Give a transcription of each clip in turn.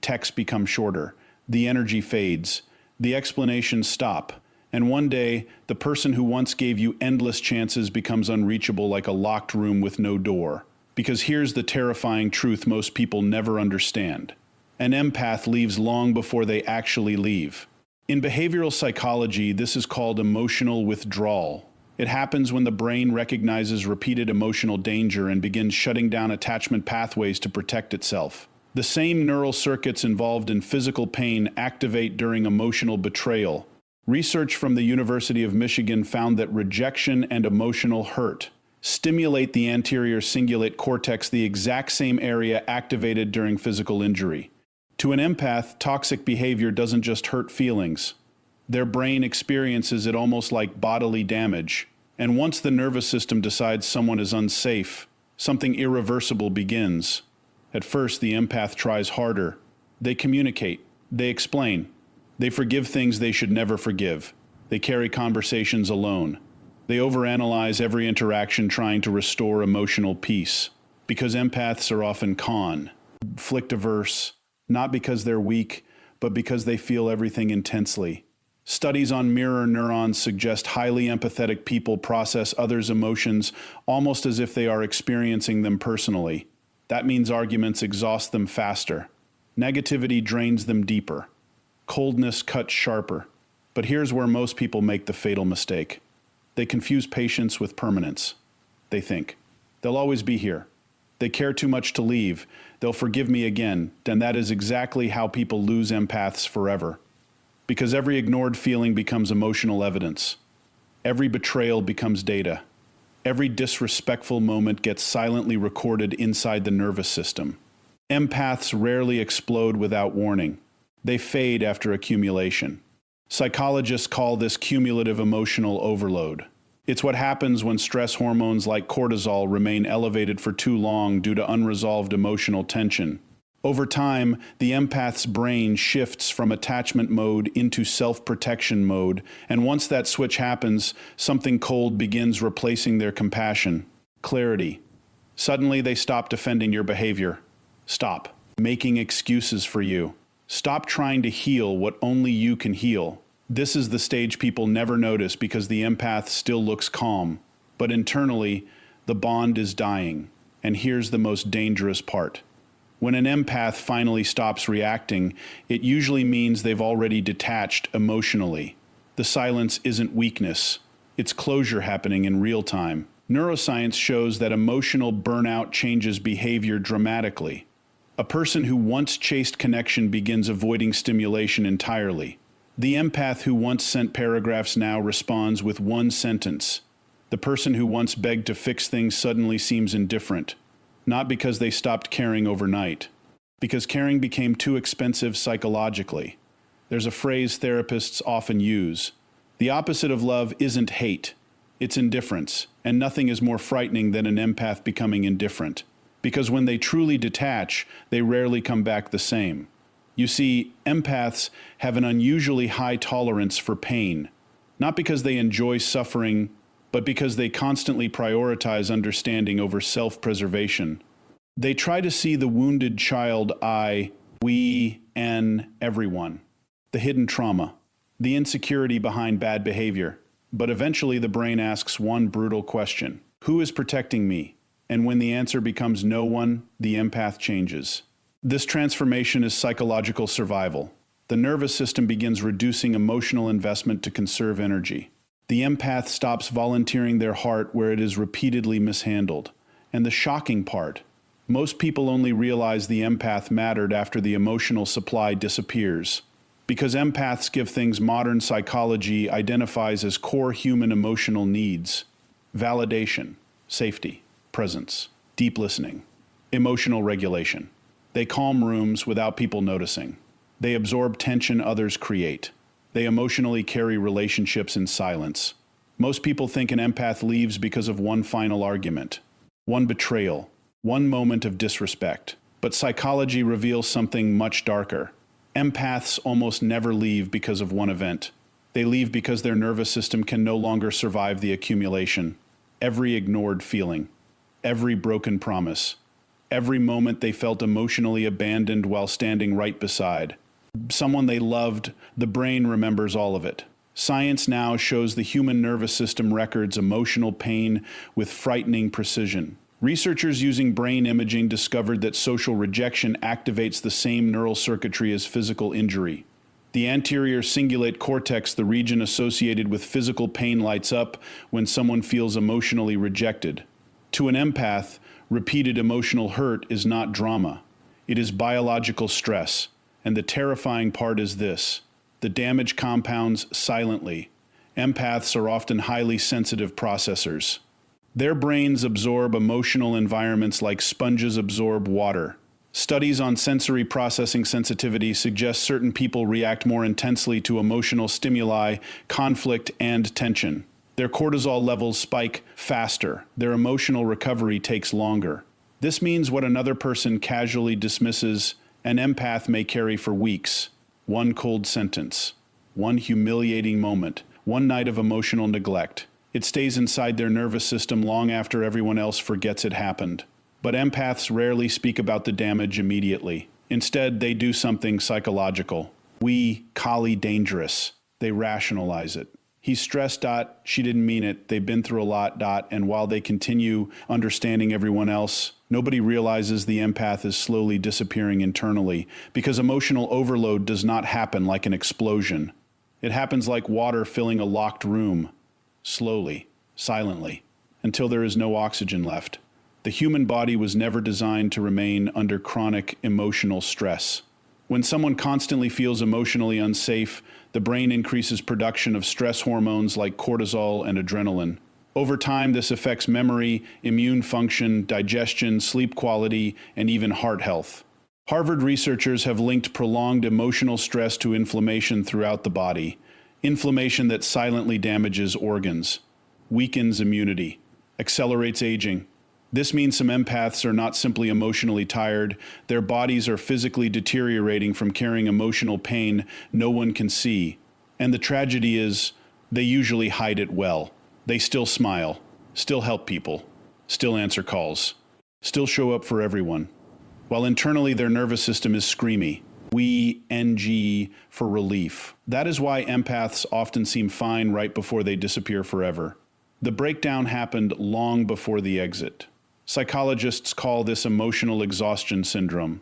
texts become shorter, the energy fades, the explanations stop, and one day, the person who once gave you endless chances becomes unreachable like a locked room with no door. Because here's the terrifying truth most people never understand. An empath leaves long before they actually leave. In behavioral psychology, this is called emotional withdrawal. It happens when the brain recognizes repeated emotional danger and begins shutting down attachment pathways to protect itself. The same neural circuits involved in physical pain activate during emotional betrayal. Research from the University of Michigan found that rejection and emotional hurt stimulate the anterior cingulate cortex, the exact same area activated during physical injury. To an empath, toxic behavior doesn't just hurt feelings. Their brain experiences it almost like bodily damage. And once the nervous system decides someone is unsafe, something irreversible begins. At first, the empath tries harder. They communicate. They explain. They forgive things they should never forgive. They carry conversations alone. They overanalyze every interaction, trying to restore emotional peace. Because empaths are often conflict-averse, not because they're weak, but because they feel everything intensely. Studies on mirror neurons suggest highly empathetic people process others' emotions almost as if they are experiencing them personally. That means arguments exhaust them faster. Negativity drains them deeper. Coldness cuts sharper. But here's where most people make the fatal mistake. They confuse patience with permanence. They think, they'll always be here. They care too much to leave. They'll forgive me again. And that is exactly how people lose empaths forever. Because every ignored feeling becomes emotional evidence. Every betrayal becomes data. Every disrespectful moment gets silently recorded inside the nervous system. Empaths rarely explode without warning. They fade after accumulation. Psychologists call this cumulative emotional overload. It's what happens when stress hormones like cortisol remain elevated for too long due to unresolved emotional tension. Over time, the empath's brain shifts from attachment mode into self-protection mode, and once that switch happens, something cold begins replacing their compassion. Clarity. Suddenly, they stop defending your behavior. Stop making excuses for you. Stop trying to heal what only you can heal. This is the stage people never notice because the empath still looks calm. But internally, the bond is dying. And here's the most dangerous part. When an empath finally stops reacting, it usually means they've already detached emotionally. The silence isn't weakness. It's closure happening in real time. Neuroscience shows that emotional burnout changes behavior dramatically. A person who once chased connection begins avoiding stimulation entirely. The empath who once sent paragraphs now responds with one sentence. The person who once begged to fix things suddenly seems indifferent. Not because they stopped caring overnight. Because caring became too expensive psychologically. There's a phrase therapists often use. The opposite of love isn't hate. It's indifference. And nothing is more frightening than an empath becoming indifferent. Because when they truly detach, they rarely come back the same. You see, empaths have an unusually high tolerance for pain, not because they enjoy suffering, but because they constantly prioritize understanding over self-preservation. They try to see the wounded child, I, we, and everyone. The hidden trauma, the insecurity behind bad behavior. But eventually the brain asks one brutal question. Who is protecting me? And when the answer becomes no one, the empath changes. This transformation is psychological survival. The nervous system begins reducing emotional investment to conserve energy. The empath stops volunteering their heart where it is repeatedly mishandled. And the shocking part, most people only realize the empath mattered after the emotional supply disappears. Because empaths give things modern psychology identifies as core human emotional needs. Validation, safety, presence, deep listening, emotional regulation. They calm rooms without people noticing. They absorb tension others create. They emotionally carry relationships in silence. Most people think an empath leaves because of one final argument, one betrayal, one moment of disrespect. But psychology reveals something much darker. Empaths almost never leave because of one event. They leave because their nervous system can no longer survive the accumulation. Every ignored feeling, every broken promise, every moment they felt emotionally abandoned while standing right beside someone they loved. The brain remembers all of it. Science now shows the human nervous system records emotional pain with frightening precision. Researchers using brain imaging discovered that social rejection activates the same neural circuitry as physical injury. The anterior cingulate cortex, the region associated with physical pain, lights up when someone feels emotionally rejected. To an empath, repeated emotional hurt is not drama. It is biological stress. And the terrifying part is this: the damage compounds silently. Empaths are often highly sensitive processors. Their brains absorb emotional environments like sponges absorb water. Studies on sensory processing sensitivity suggest certain people react more intensely to emotional stimuli, conflict, and tension. Their cortisol levels spike faster. Their emotional recovery takes longer. This means what another person casually dismisses, an empath may carry for weeks. One cold sentence, one humiliating moment, one night of emotional neglect. It stays inside their nervous system long after everyone else forgets it happened. But empaths rarely speak about the damage immediately. Instead, they do something psychological. We, Kali, dangerous. They rationalize it. He's stressed, she didn't mean it, they've been through a lot, and while they continue understanding everyone else, nobody realizes the empath is slowly disappearing internally, because emotional overload does not happen like an explosion. It happens like water filling a locked room, slowly, silently, until there is no oxygen left. The human body was never designed to remain under chronic emotional stress. When someone constantly feels emotionally unsafe, the brain increases production of stress hormones like cortisol and adrenaline. Over time, this affects memory, immune function, digestion, sleep quality, and even heart health. Harvard researchers have linked prolonged emotional stress to inflammation throughout the body, inflammation that silently damages organs, weakens immunity, accelerates aging. This means some empaths are not simply emotionally tired, their bodies are physically deteriorating from carrying emotional pain no one can see. And the tragedy is, they usually hide it well. They still smile, still help people, still answer calls, still show up for everyone. While internally their nervous system is screamy. We, NG, for relief. That is why empaths often seem fine right before they disappear forever. The breakdown happened long before the exit. Psychologists call this emotional exhaustion syndrome.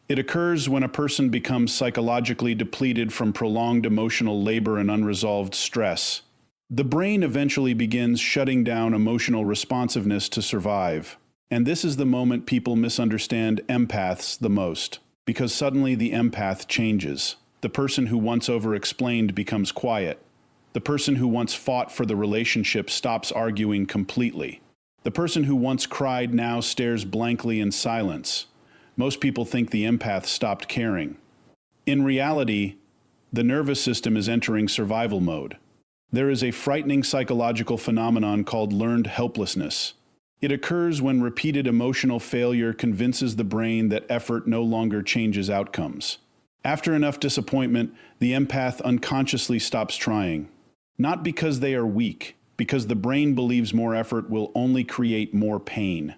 It occurs when a person becomes psychologically depleted from prolonged emotional labor and unresolved stress. The brain eventually begins shutting down emotional responsiveness to survive. And this is the moment people misunderstand empaths the most, because suddenly the empath changes. The person who once over-explained becomes quiet. The person who once fought for the relationship stops arguing completely. The person who once cried now stares blankly in silence. Most people think the empath stopped caring. In reality, the nervous system is entering survival mode. There is a frightening psychological phenomenon called learned helplessness. It occurs when repeated emotional failure convinces the brain that effort no longer changes outcomes. After enough disappointment, the empath unconsciously stops trying. Not because they are weak, because the brain believes more effort will only create more pain.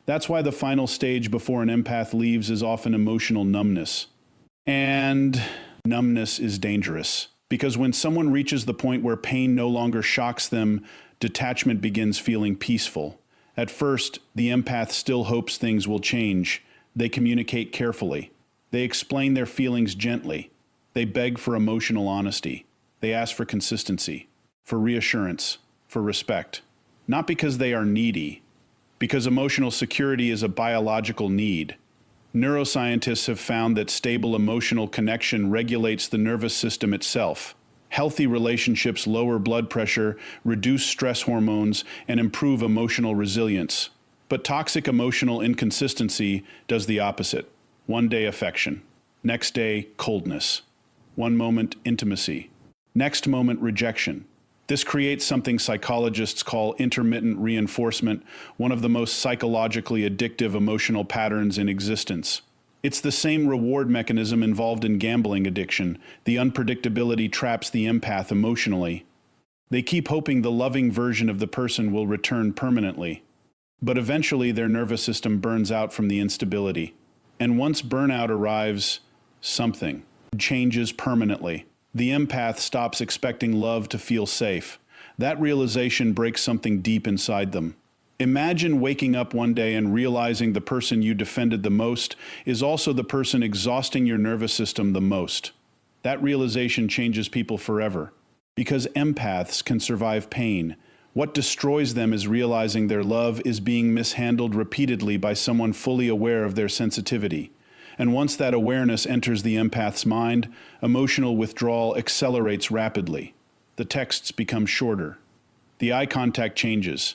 That's why the final stage before an empath leaves is often emotional numbness. And numbness is dangerous, because when someone reaches the point where pain no longer shocks them, detachment begins feeling peaceful. At first, the empath still hopes things will change. They communicate carefully. They explain their feelings gently. They beg for emotional honesty. They ask for consistency, for reassurance, for respect. Not because they are needy, because emotional security is a biological need. Neuroscientists have found that stable emotional connection regulates the nervous system itself. Healthy relationships lower blood pressure, reduce stress hormones, and improve emotional resilience. But toxic emotional inconsistency does the opposite. One day affection, next day coldness. One moment intimacy, next moment rejection. This creates something psychologists call intermittent reinforcement, one of the most psychologically addictive emotional patterns in existence. It's the same reward mechanism involved in gambling addiction. The unpredictability traps the empath emotionally. They keep hoping the loving version of the person will return permanently. But eventually their nervous system burns out from the instability. And once burnout arrives, something changes permanently. The empath stops expecting love to feel safe. That realization breaks something deep inside them. Imagine waking up one day and realizing the person you defended the most is also the person exhausting your nervous system the most. That realization changes people forever. Because empaths can survive pain. What destroys them is realizing their love is being mishandled repeatedly by someone fully aware of their sensitivity. And once that awareness enters the empath's mind, emotional withdrawal accelerates rapidly. The texts become shorter. The eye contact changes.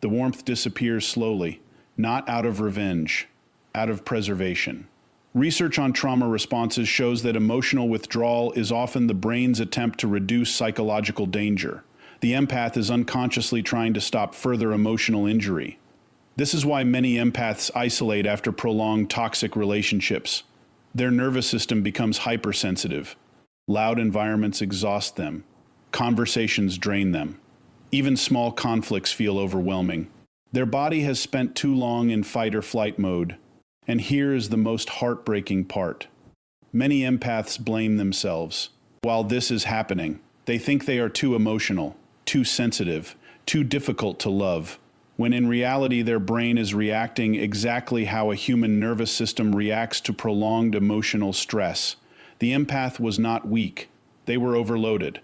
The warmth disappears slowly, not out of revenge, out of preservation. Research on trauma responses shows that emotional withdrawal is often the brain's attempt to reduce psychological danger. The empath is unconsciously trying to stop further emotional injury. This is why many empaths isolate after prolonged toxic relationships. Their nervous system becomes hypersensitive. Loud environments exhaust them. Conversations drain them. Even small conflicts feel overwhelming. Their body has spent too long in fight or flight mode. And here is the most heartbreaking part. Many empaths blame themselves. While this is happening, they think they are too emotional, too sensitive, too difficult to love, when in reality their brain is reacting exactly how a human nervous system reacts to prolonged emotional stress. The empath was not weak. They were overloaded.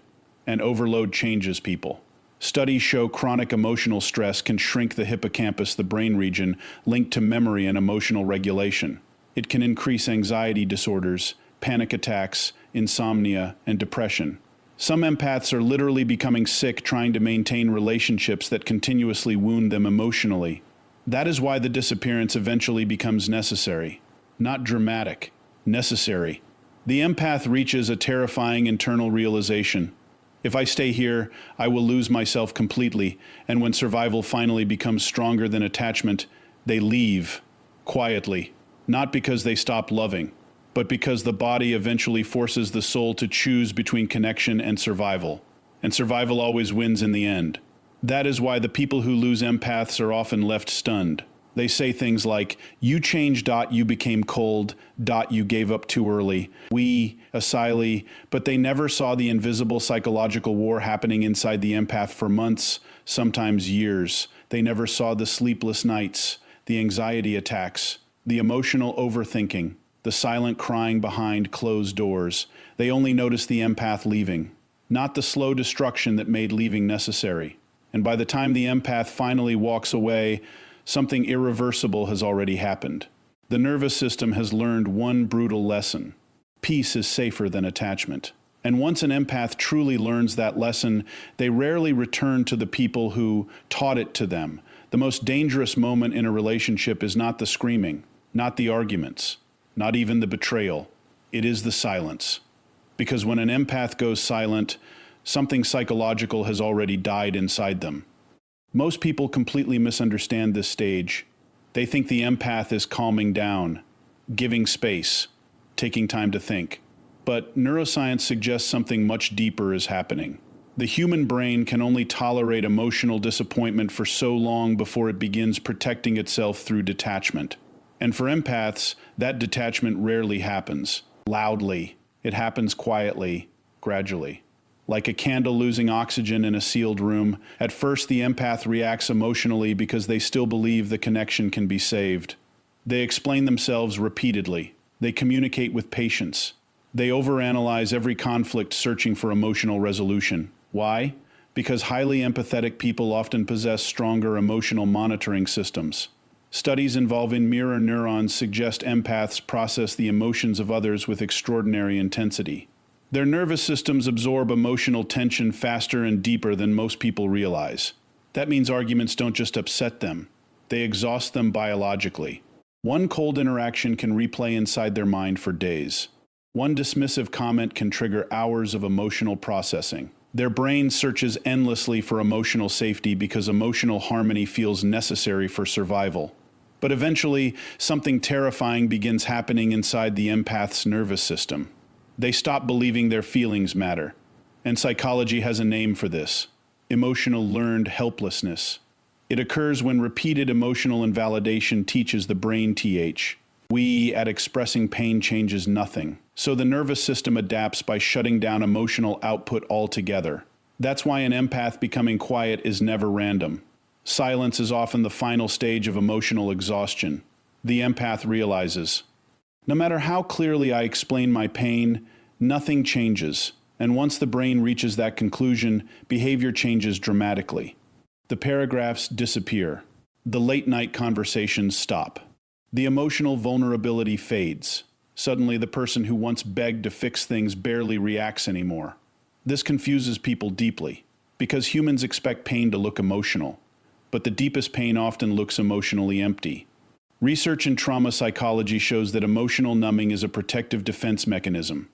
And overload changes people. Studies show chronic emotional stress can shrink the hippocampus, the brain region linked to memory and emotional regulation. It can increase anxiety disorders, panic attacks, insomnia, and depression. Some empaths are literally becoming sick trying to maintain relationships that continuously wound them emotionally. That is why the disappearance eventually becomes necessary. Not dramatic, necessary. The empath reaches a terrifying internal realization. If I stay here, I will lose myself completely, and when survival finally becomes stronger than attachment, they leave, quietly, not because they stop loving, but because the body eventually forces the soul to choose between connection and survival always wins in the end. That is why the people who lose empaths are often left stunned. They say things like, "You changed, you became cold, you gave up too early, asylee," but they never saw the invisible psychological war happening inside the empath for months, sometimes years. They never saw the sleepless nights, the anxiety attacks, the emotional overthinking, the silent crying behind closed doors. They only noticed the empath leaving, not the slow destruction that made leaving necessary. And by the time the empath finally walks away, something irreversible has already happened. The nervous system has learned one brutal lesson. Peace is safer than attachment. And once an empath truly learns that lesson, they rarely return to the people who taught it to them. The most dangerous moment in a relationship is not the screaming, not the arguments, not even the betrayal. It is the silence. Because when an empath goes silent, something psychological has already died inside them. Most people completely misunderstand this stage. They think the empath is calming down, giving space, taking time to think. But neuroscience suggests something much deeper is happening. The human brain can only tolerate emotional disappointment for so long before it begins protecting itself through detachment. And for empaths, that detachment rarely happens loudly. It happens quietly, gradually. Like a candle losing oxygen in a sealed room, at first the empath reacts emotionally because they still believe the connection can be saved. They explain themselves repeatedly. They communicate with patience. They overanalyze every conflict searching for emotional resolution. Why? Because highly empathetic people often possess stronger emotional monitoring systems. Studies involving mirror neurons suggest empaths process the emotions of others with extraordinary intensity. Their nervous systems absorb emotional tension faster and deeper than most people realize. That means arguments don't just upset them, they exhaust them biologically. One cold interaction can replay inside their mind for days. One dismissive comment can trigger hours of emotional processing. Their brain searches endlessly for emotional safety because emotional harmony feels necessary for survival. But eventually, something terrifying begins happening inside the empath's nervous system. They stop believing their feelings matter. And psychology has a name for this: emotional learned helplessness. It occurs when repeated emotional invalidation teaches the brain we at expressing pain changes nothing. So the nervous system adapts by shutting down emotional output altogether. That's why an empath becoming quiet is never random. Silence is often the final stage of emotional exhaustion. The empath realizes, no matter how clearly I explain my pain, nothing changes. And once the brain reaches that conclusion, behavior changes dramatically. The paragraphs disappear. The late-night conversations stop. The emotional vulnerability fades. Suddenly, the person who once begged to fix things barely reacts anymore. This confuses people deeply, because humans expect pain to look emotional. But the deepest pain often looks emotionally empty. Research in trauma psychology shows that emotional numbing is a protective defense mechanism.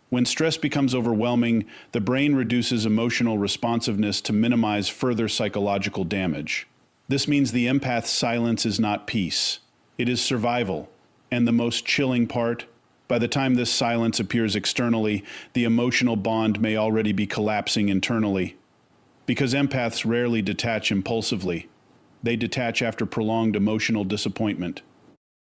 When stress becomes overwhelming, the brain reduces emotional responsiveness to minimize further psychological damage. This means the empath's silence is not peace. It is survival. And the most chilling part, by the time this silence appears externally, the emotional bond may already be collapsing internally. Because empaths rarely detach impulsively. They detach after prolonged emotional disappointment.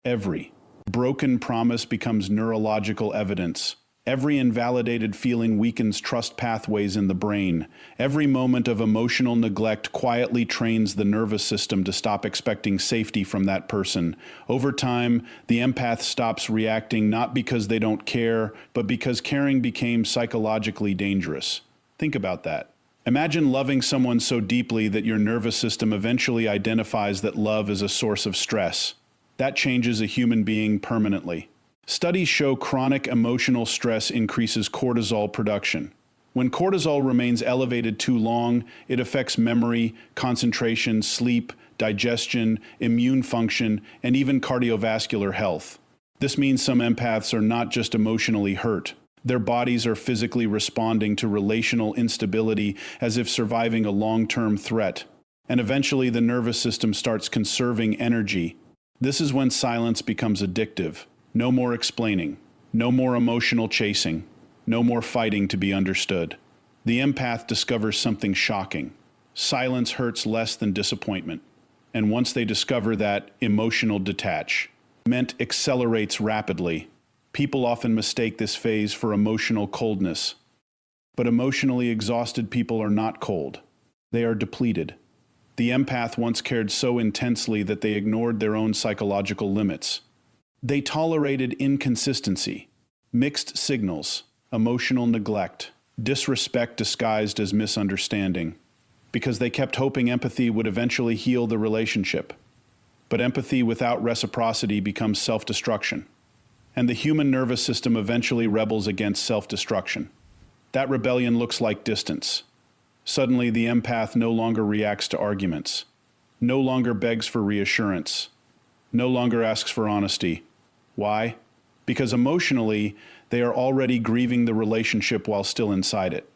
Every broken promise becomes neurological evidence. Every invalidated feeling weakens trust pathways in the brain. Every moment of emotional neglect quietly trains the nervous system to stop expecting safety from that person. Over time, the empath stops reacting not because they don't care, but because caring became psychologically dangerous. Think about that. Imagine loving someone so deeply that your nervous system eventually identifies that love is a source of stress. That changes a human being permanently. Studies show chronic emotional stress increases cortisol production. When cortisol remains elevated too long, it affects memory, concentration, sleep, digestion, immune function, and even cardiovascular health. This means some empaths are not just emotionally hurt. Their bodies are physically responding to relational instability as if surviving a long-term threat. And eventually the nervous system starts conserving energy. This is when silence becomes addictive. No more explaining. No more emotional chasing. No more fighting to be understood. The empath discovers something shocking. Silence hurts less than disappointment. And once they discover that, emotional detachment accelerates rapidly. People often mistake this phase for emotional coldness. But emotionally exhausted people are not cold. They are depleted. The empath once cared so intensely that they ignored their own psychological limits. They tolerated inconsistency, mixed signals, emotional neglect, disrespect disguised as misunderstanding, because they kept hoping empathy would eventually heal the relationship. But empathy without reciprocity becomes self-destruction. And the human nervous system eventually rebels against self-destruction. That rebellion looks like distance. Suddenly, the empath no longer reacts to arguments, no longer begs for reassurance, no longer asks for honesty. Why? Because emotionally, they are already grieving the relationship while still inside it.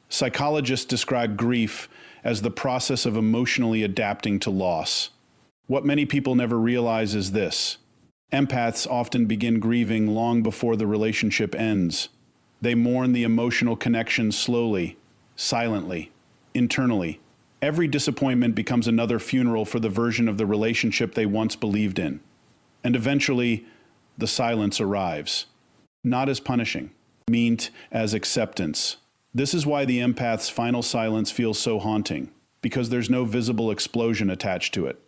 Psychologists describe grief as the process of emotionally adapting to loss. What many people never realize is this: empaths often begin grieving long before the relationship ends. They mourn the emotional connection slowly, silently, internally. Every disappointment becomes another funeral for the version of the relationship they once believed in. And eventually, the silence arrives. Not as punishing, meant as acceptance. This is why the empath's final silence feels so haunting, because there's no visible explosion attached to it.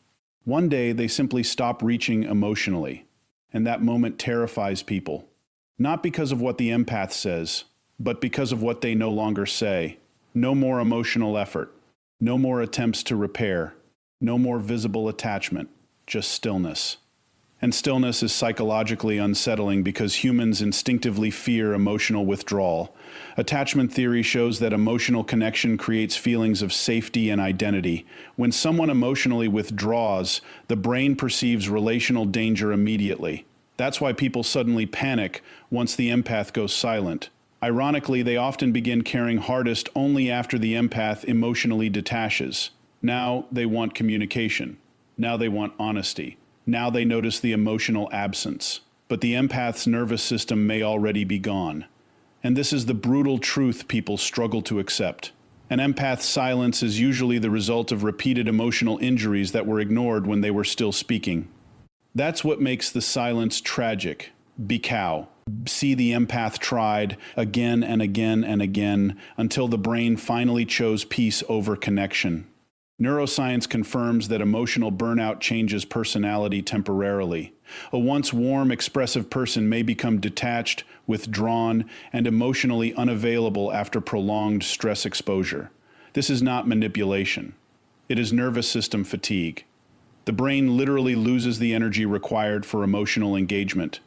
One day, they simply stop reaching emotionally, and that moment terrifies people. Not because of what the empath says, but because of what they no longer say. No more emotional effort. No more attempts to repair. No more visible attachment. Just stillness. And stillness is psychologically unsettling because humans instinctively fear emotional withdrawal. Attachment theory shows that emotional connection creates feelings of safety and identity. When someone emotionally withdraws, the brain perceives relational danger immediately. That's why people suddenly panic once the empath goes silent. Ironically, they often begin caring hardest only after the empath emotionally detaches. Now they want communication. Now they want honesty. Now they notice the emotional absence. But the empath's nervous system may already be gone. And this is the brutal truth people struggle to accept. An empath's silence is usually the result of repeated emotional injuries that were ignored when they were still speaking. That's what makes the silence tragic. Cow. See, the empath tried again and again and again until the brain finally chose peace over connection. Neuroscience confirms that emotional burnout changes personality temporarily. A once warm, expressive person may become detached, withdrawn, and emotionally unavailable after prolonged stress exposure. This is not manipulation. It is nervous system fatigue. The brain literally loses the energy required for emotional engagement.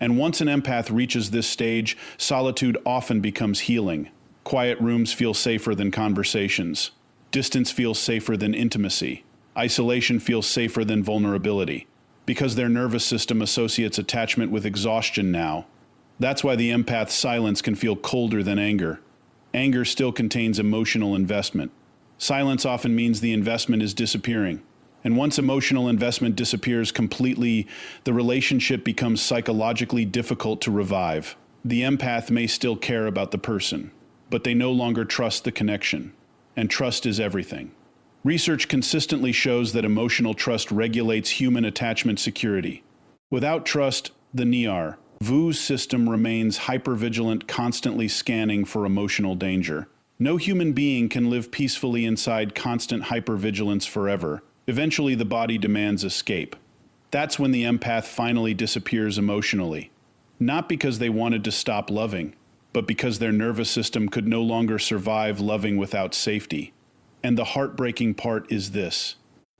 And once an empath reaches this stage, solitude often becomes healing. Quiet rooms feel safer than conversations. Distance feels safer than intimacy. Isolation feels safer than vulnerability. Because their nervous system associates attachment with exhaustion now. That's why the empath's silence can feel colder than anger. Anger still contains emotional investment. Silence often means the investment is disappearing. And once emotional investment disappears completely, the relationship becomes psychologically difficult to revive. The empath may still care about the person, but they no longer trust the connection. And trust is everything. Research consistently shows that emotional trust regulates human attachment security. Without trust, the VU's system remains hypervigilant, constantly scanning for emotional danger. No human being can live peacefully inside constant hypervigilance forever. Eventually, the body demands escape. That's when the empath finally disappears emotionally. Not because they wanted to stop loving, but because their nervous system could no longer survive loving without safety. And the heartbreaking part is this.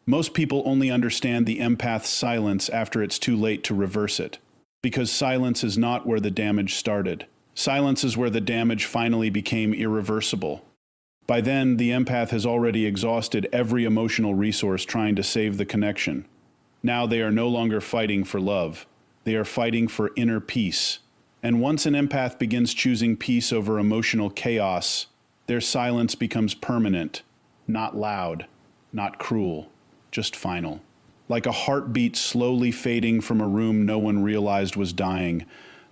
Most people only understand the empath's silence after it's too late to reverse it. Because silence is not where the damage started. Silence is where the damage finally became irreversible. By then, the empath has already exhausted every emotional resource trying to save the connection. Now they are no longer fighting for love. They are fighting for inner peace. And once an empath begins choosing peace over emotional chaos, their silence becomes permanent, not loud, not cruel, just final. Like a heartbeat slowly fading from a room no one realized was dying.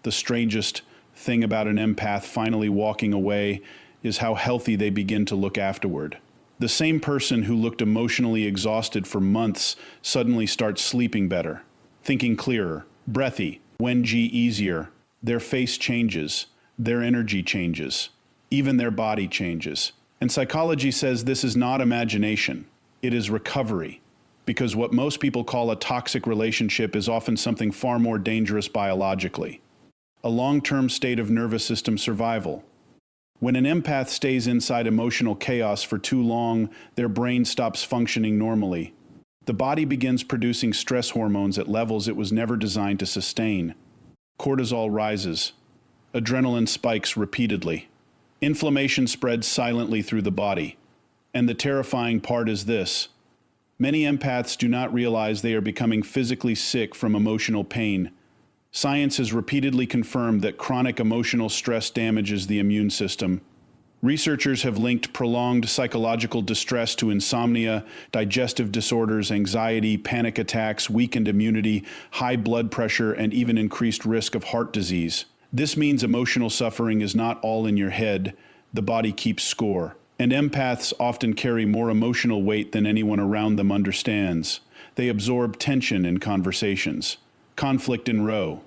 The strangest thing about an empath finally walking away is how healthy they begin to look afterward. The same person who looked emotionally exhausted for months suddenly starts sleeping better, thinking clearer, breathy, easier. Their face changes, their energy changes, even their body changes. And psychology says this is not imagination, it is recovery. Because what most people call a toxic relationship is often something far more dangerous biologically. A long-term state of nervous system survival. When an empath stays inside emotional chaos for too long, their brain stops functioning normally. The body begins producing stress hormones at levels it was never designed to sustain. Cortisol rises. Adrenaline spikes repeatedly. Inflammation spreads silently through the body. And the terrifying part is this. Many empaths do not realize they are becoming physically sick from emotional pain. Science has repeatedly confirmed that chronic emotional stress damages the immune system. Researchers have linked prolonged psychological distress to insomnia, digestive disorders, anxiety, panic attacks, weakened immunity, high blood pressure, and even increased risk of heart disease. This means emotional suffering is not all in your head. The body keeps score. And empaths often carry more emotional weight than anyone around them understands. They absorb tension in conversations, conflict in SASA,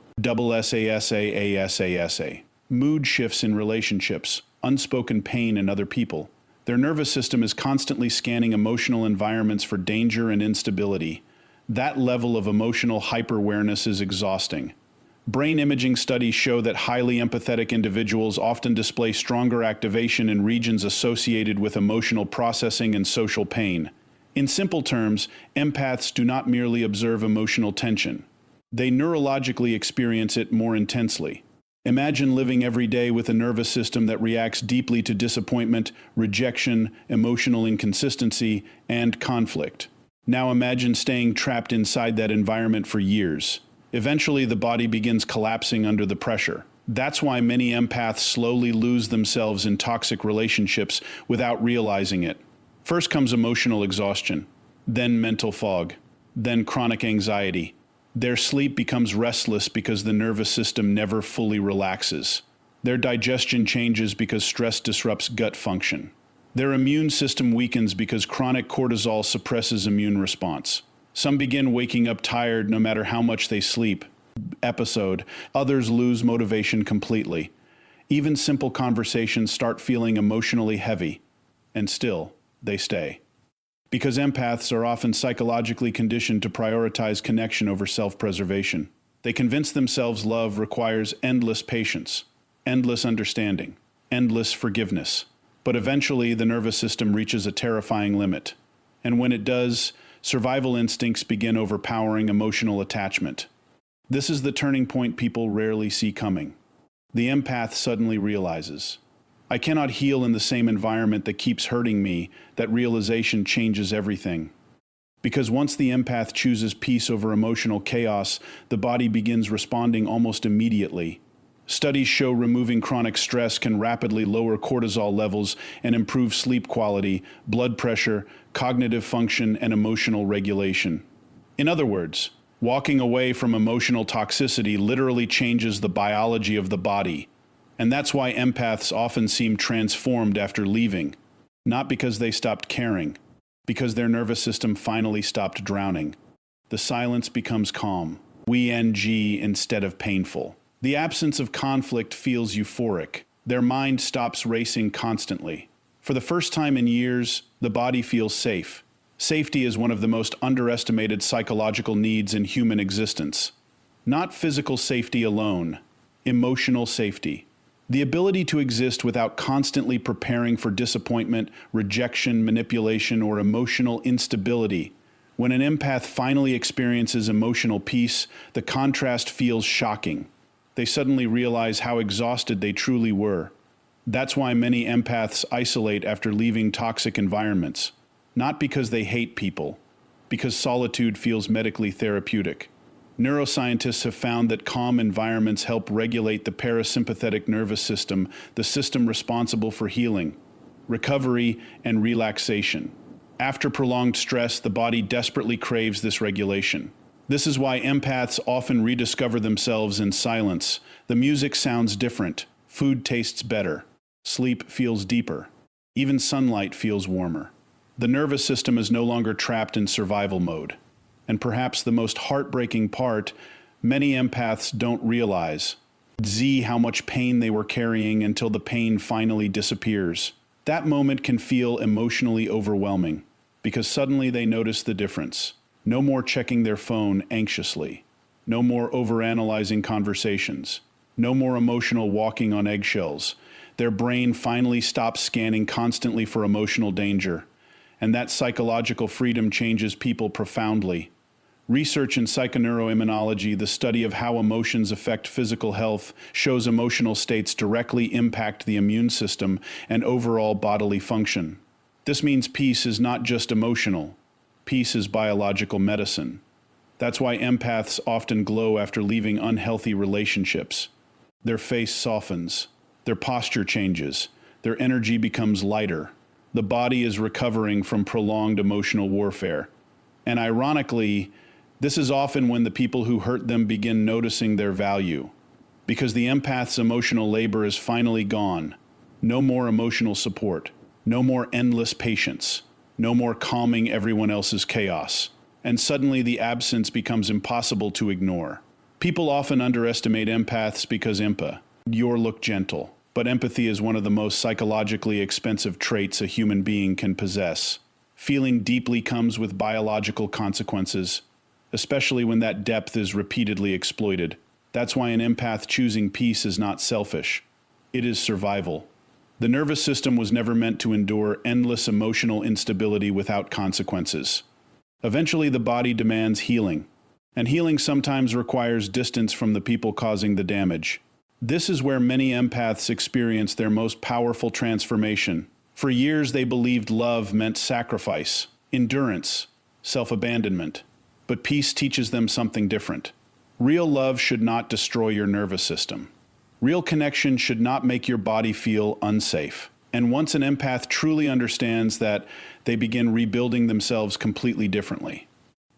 mood shifts in relationships, unspoken pain in other people. Their nervous system is constantly scanning emotional environments for danger and instability. That level of emotional hyper-awareness is exhausting. Brain imaging studies show that highly empathetic individuals often display stronger activation in regions associated with emotional processing and social pain. In simple terms, empaths do not merely observe emotional tension. They neurologically experience it more intensely. Imagine living every day with a nervous system that reacts deeply to disappointment, rejection, emotional inconsistency, and conflict. Now imagine staying trapped inside that environment for years. Eventually, the body begins collapsing under the pressure. That's why many empaths slowly lose themselves in toxic relationships without realizing it. First comes emotional exhaustion, then mental fog, then chronic anxiety. Their sleep becomes restless because the nervous system never fully relaxes. Their digestion changes because stress disrupts gut function. Their immune system weakens because chronic cortisol suppresses immune response. Some begin waking up tired no matter how much they sleep. Episode. Others lose motivation completely. Even simple conversations start feeling emotionally heavy. And still, they stay. Because empaths are often psychologically conditioned to prioritize connection over self-preservation. They convince themselves love requires endless patience, endless understanding, endless forgiveness. But eventually, the nervous system reaches a terrifying limit. And when it does, survival instincts begin overpowering emotional attachment. This is the turning point people rarely see coming. The empath suddenly realizes, I cannot heal in the same environment that keeps hurting me. That realization changes everything. Because once the empath chooses peace over emotional chaos, the body begins responding almost immediately. Studies show removing chronic stress can rapidly lower cortisol levels and improve sleep quality, blood pressure, cognitive function, and emotional regulation. In other words, walking away from emotional toxicity literally changes the biology of the body. And that's why empaths often seem transformed after leaving. Not because they stopped caring, because their nervous system finally stopped drowning. The silence becomes calm, instead of painful. The absence of conflict feels euphoric. Their mind stops racing constantly. For the first time in years, the body feels safe. Safety is one of the most underestimated psychological needs in human existence. Not physical safety alone, emotional safety. The ability to exist without constantly preparing for disappointment, rejection, manipulation, or emotional instability. When an empath finally experiences emotional peace, the contrast feels shocking. They suddenly realize how exhausted they truly were. That's why many empaths isolate after leaving toxic environments. Not because they hate people, because solitude feels medically therapeutic. Neuroscientists have found that calm environments help regulate the parasympathetic nervous system, the system responsible for healing, recovery, and relaxation. After prolonged stress, the body desperately craves this regulation. This is why empaths often rediscover themselves in silence. The music sounds different, food tastes better, sleep feels deeper, even sunlight feels warmer. The nervous system is no longer trapped in survival mode. And perhaps the most heartbreaking part, many empaths don't realize how much pain they were carrying until the pain finally disappears. That moment can feel emotionally overwhelming, because suddenly they notice the difference. No more checking their phone anxiously. No more overanalyzing conversations. No more emotional walking on eggshells. Their brain finally stops scanning constantly for emotional danger. And that psychological freedom changes people profoundly. Research in psychoneuroimmunology, the study of how emotions affect physical health, shows emotional states directly impact the immune system and overall bodily function. This means peace is not just emotional. Peace is biological medicine. That's why empaths often glow after leaving unhealthy relationships. Their face softens, their posture changes, their energy becomes lighter. The body is recovering from prolonged emotional warfare. And ironically, this is often when the people who hurt them begin noticing their value. Because the empath's emotional labor is finally gone. No more emotional support. No more endless patience. No more calming everyone else's chaos. And suddenly the absence becomes impossible to ignore. People often underestimate empaths because you look gentle. But empathy is one of the most psychologically expensive traits a human being can possess. Feeling deeply comes with biological consequences, especially when that depth is repeatedly exploited. That's why an empath choosing peace is not selfish. It is survival. The nervous system was never meant to endure endless emotional instability without consequences. Eventually, the body demands healing. And healing sometimes requires distance from the people causing the damage. This is where many empaths experience their most powerful transformation. For years, they believed love meant sacrifice, endurance, self-abandonment. But peace teaches them something different. Real love should not destroy your nervous system. Real connection should not make your body feel unsafe. And once an empath truly understands that, they begin rebuilding themselves completely differently.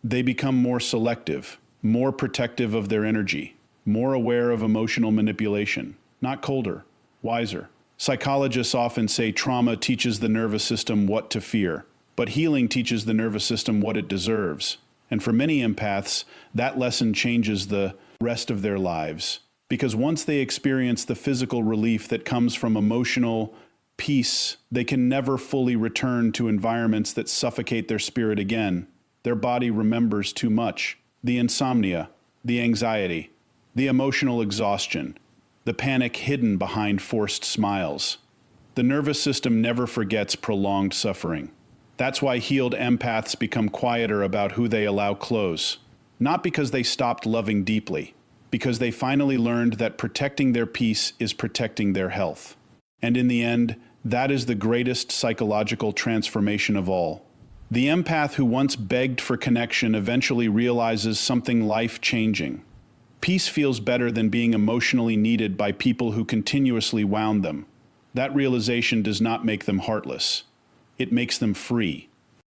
They become more selective, more protective of their energy, more aware of emotional manipulation, not colder, wiser. Psychologists often say trauma teaches the nervous system what to fear, but healing teaches the nervous system what it deserves. And for many empaths, that lesson changes the rest of their lives. Because once they experience the physical relief that comes from emotional peace, they can never fully return to environments that suffocate their spirit again. Their body remembers too much. The insomnia, the anxiety, the emotional exhaustion, the panic hidden behind forced smiles. The nervous system never forgets prolonged suffering. That's why healed empaths become quieter about who they allow close. Not because they stopped loving deeply, because they finally learned that protecting their peace is protecting their health. And in the end, that is the greatest psychological transformation of all. The empath who once begged for connection eventually realizes something life-changing. Peace feels better than being emotionally needed by people who continuously wound them. That realization does not make them heartless. It makes them free.